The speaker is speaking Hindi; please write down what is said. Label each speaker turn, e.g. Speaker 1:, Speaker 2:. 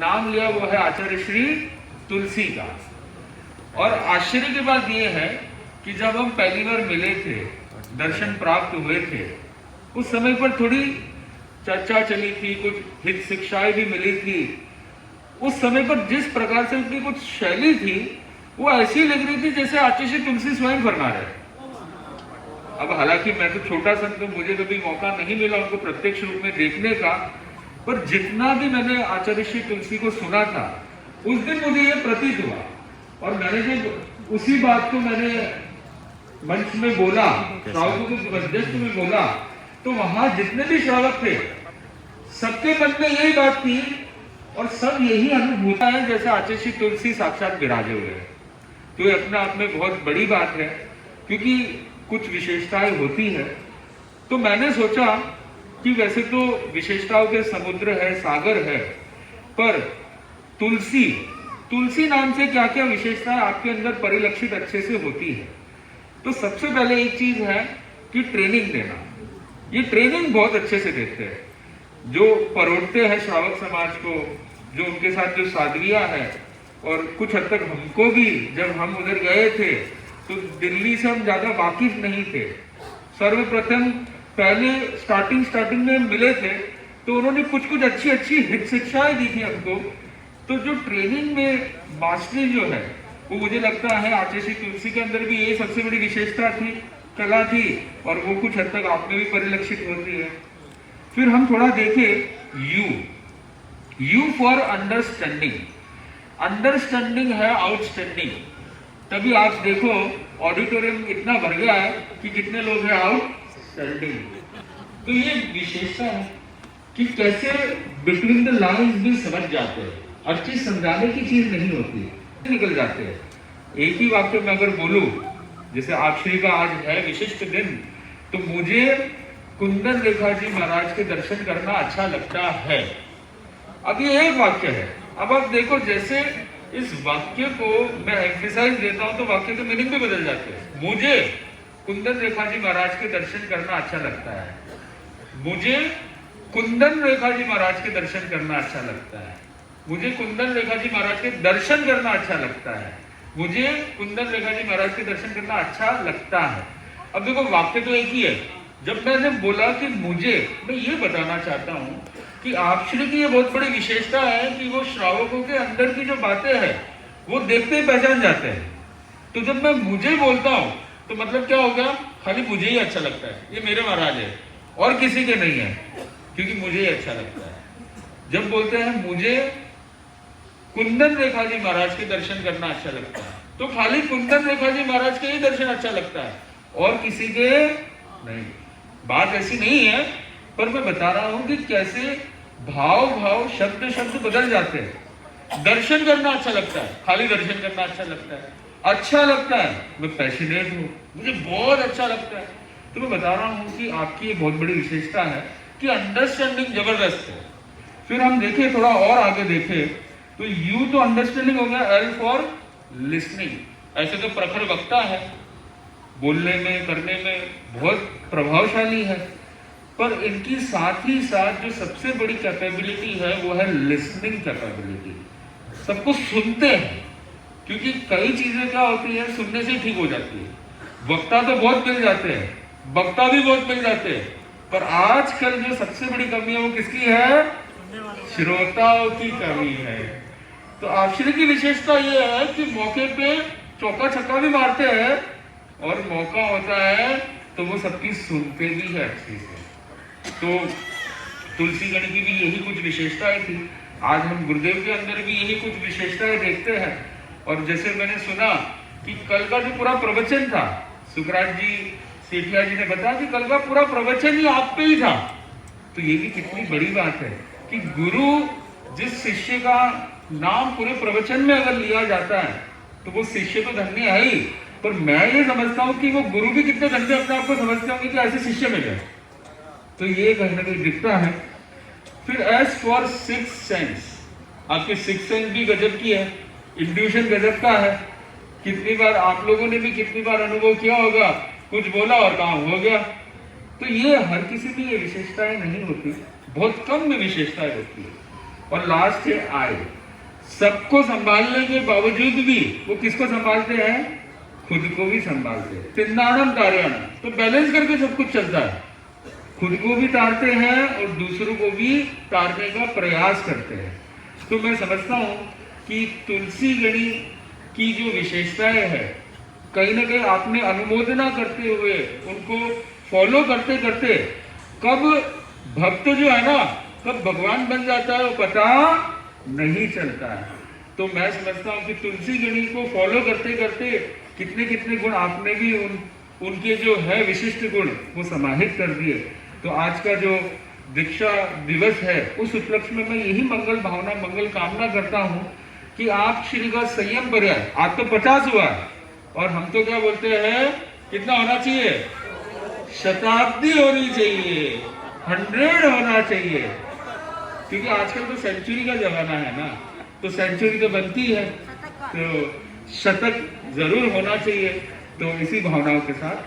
Speaker 1: नाम लिया वो है आचार्य श्री तुलसी का। और आश्चर्य की बात यह है कि जब हम पहली बार मिले थे, दर्शन प्राप्त हुए थे, उस समय पर थोड़ी चर्चा चली थी, कुछ हित शिक्षाएं भी मिली थी। उस समय पर जिस प्रकार से उनकी कुछ शैली थी वो ऐसी लग रही थी जैसे आचार्य श्री तुलसी स्वयं फरमा रहे। अब हालांकि मैं तो छोटा संत हूं, मुझे कभी मौका नहीं मिला उनको प्रत्यक्ष रूप में देखने का, पर जितना भी मैंने आचार्य श्री तुलसी को सुना था उस दिन मुझे यह प्रतीत हुआ। और मैंने जब उसी बात को मैंने मंच में बोला, श्रावकों के मध्यस्थ में बोला, तो वहां जितने भी श्रावक थे सबके मन में यही बात थी और सब यही अनुभूता है जैसे आचार्य श्री तुलसी साक्षात विराजे हुए हैं। तो ये अपने आप में बहुत बड़ी बात है, क्योंकि कुछ विशेषताएं होती है। तो मैंने सोचा कि वैसे तो विशेषताओं के समुद्र है, सागर है, पर तुलसी नाम से क्या क्या विशेषताएं आपके अंदर परिलक्षित अच्छे से होती है। तो सबसे पहले एक चीज है कि ट्रेनिंग देना। ये ट्रेनिंग बहुत अच्छे से देते हैं जो परोड़ते हैं श्रावक समाज को, जो उनके साथ जो साधवियां है। और कुछ हद तक हमको भी, जब हम उधर गए थे तो दिल्ली से हम ज्यादा वाकिफ नहीं थे। सर्वप्रथम पहले स्टार्टिंग में मिले थे तो उन्होंने कुछ अच्छी हित शिक्षाएं दी थी हमको। तो जो ट्रेनिंग में मास्टरी जो है वो मुझे लगता है आचार्य श्री तुलसी के अंदर भी ये सबसे बड़ी विशेषता थी, कला थी, और वो कुछ हद तक आप में भी परिलक्षित होती है। फिर हम थोड़ा देखें यू फॉर अंडरस्टैंडिंग। अंडरस्टैंडिंग है आउटस्टैंडिंग। तभी आप देखो ऑडिटोरियम इतना भर गया है कि कितने लोग हैं आउटस्टैंडिंग। तो ये विशेषता है कि कैसे बिटवीन द लाइन्स भी समझ जाते हैं। हर चीज समझाने की चीज नहीं होती, निकल जाते हैं। एक ही वाक्य में अगर बोलूं, जैसे आप श्री का आज है विशिष्ट दिन, तो मुझे कुंदन रेखा जी महाराज के दर्शन करना अच्छा लगता है। अब ये एक वाक्य है। अब आप देखो, जैसे इस वाक्य को मैं एम्फेसाइज देता हूं तो वाक्य के मीनिंग भी बदल जाते हैं। मुझे कुंदन रेखा जी महाराज के दर्शन करना अच्छा लगता है, मुझे कुंदन रेखा जी महाराज के दर्शन करना अच्छा लगता है, मुझे कुंदन रेखा जी महाराज के दर्शन करना अच्छा लगता है, मुझे कुंदन रेखा जी महाराज के दर्शन करना अच्छा लगता है। अब देखो वाक्य तो एक ही है। जब मैंने बोला कि मुझे, मैं ये बताना चाहता हूं कि आप श्री की ये बहुत बड़ी विशेषता है कि वो श्रावकों के अंदर की जो बातें हैं वो देखते ही पहचान जाते हैं। तो जब मैं मुझे बोलता हूं तो मतलब क्या हो गया, खाली मुझे ही अच्छा लगता है, ये मेरे महाराज है और किसी के नहीं है, क्योंकि मुझे ही अच्छा लगता है। जब बोलते हैं मुझे कुंदन रेखा जी महाराज के दर्शन करना अच्छा लगता है, तो खाली कुंदन रेखा जी महाराज के ही दर्शन अच्छा लगता है और किसी के नहीं। बात ऐसी नहीं है, पर मैं बता रहा हूं कि कैसे भाव शब्द बदल जाते हैं। दर्शन करना अच्छा लगता है, खाली दर्शन करना अच्छा लगता है, अच्छा लगता है, मैं पैशनेट हूं, मुझे बहुत अच्छा लगता है। तो मैं बता रहा हूं कि आपकी ये बहुत बड़ी विशेषता है कि अंडरस्टैंडिंग जबरदस्त है। फिर हम देखें, थोड़ा और आगे देखें, तो यू तो अंडरस्टैंडिंग हो गया, एल फॉर लिसनिंग। ऐसे तो प्रखर वक्ता है, बोलने में करने में बहुत प्रभावशाली है, पर इनकी साथ ही साथ जो सबसे बड़ी कैपेबिलिटी है वो है लिसनिंग कैपेबिलिटी। सबको सुनते हैं, क्योंकि कई चीजें क्या होती है सुनने से ठीक हो जाती है। वक्ता तो बहुत मिल जाते हैं, वक्ता भी बहुत मिल जाते हैं, पर आजकल जो सबसे बड़ी कमी है वो किसकी है, श्रोताओं की कमी है। तो आश्रय की विशेषता ये है कि मौके पे चौका छक्का भी मारते हैं और मौका होता है तो वो सबकी सुनते भी है अच्छे से। तो तुलसी गण की भी यही कुछ विशेषताएं थी। आज हम गुरुदेव के अंदर भी यही कुछ विशेषताएं देखते हैं। और जैसे मैंने सुना कि कल का जो पूरा प्रवचन था, सुखराज जी सेठिया जी ने बताया कि कल का पूरा प्रवचन ही आप पे ही था। तो ये भी कितनी बड़ी बात है कि गुरु जिस शिष्य का नाम पूरे प्रवचन में अगर लिया जाता है तो वो शिष्य तो धन्य है ही, पर मैं ये समझता हूँ कि वो गुरु भी कितने धन्य अपने आप को समझते होंगे कि ऐसे शिष्य मिले। तो ये कहीं ना कहीं दिखता है। फिर एज फॉर सिक्स सेंस, आपके सिक्स सेंस भी गजब की है, इंट्यूशन गजब का है। कितनी बार आप लोगों ने भी कितनी बार अनुभव किया होगा, कुछ बोला और काम हो गया। तो ये हर किसी की ये विशेषताएं नहीं होती, बहुत कम में विशेषताएं होती है। और लास्ट है आई। सबको संभालने के बावजूद भी वो किसको संभालते हैं? खुद को भी संभालते हैं। तिन्नाणम तार्याणम, तो बैलेंस करके सब कुछ चलता है। खुद को भी तारते हैं और दूसरों को भी तारने का प्रयास करते हैं। तो मैं समझता हूं कि तुलसी गणी की जो विशेषताएं है, कहीं ना कहीं आपने अनुमोदना करते हुए उनको फॉलो करते करते कब भक्त जो है ना, कब भगवान बन जाता है वो पता नहीं चलता है। तो मैं समझता हूँ कि तुलसी गणी को फॉलो करते करते कितने कितने गुण आपने भी उनके जो है विशिष्ट गुण वो समाहित कर दिए। तो आज का जो दीक्षा दिवस है उस उपलक्ष्य में मैं यही मंगल भावना, मंगल कामना करता हूँ कि आप श्री का संयम पर्याय, आज तो 50 हुआ और हम तो क्या बोलते हैं, कितना होना चाहिए? शताब्दी होनी चाहिए, 100 होना चाहिए, क्योंकि आजकल तो सेंचुरी का जमाना है ना, तो सेंचुरी तो बनती है, तो शतक जरूर होना चाहिए। तो इसी भावनाओं के साथ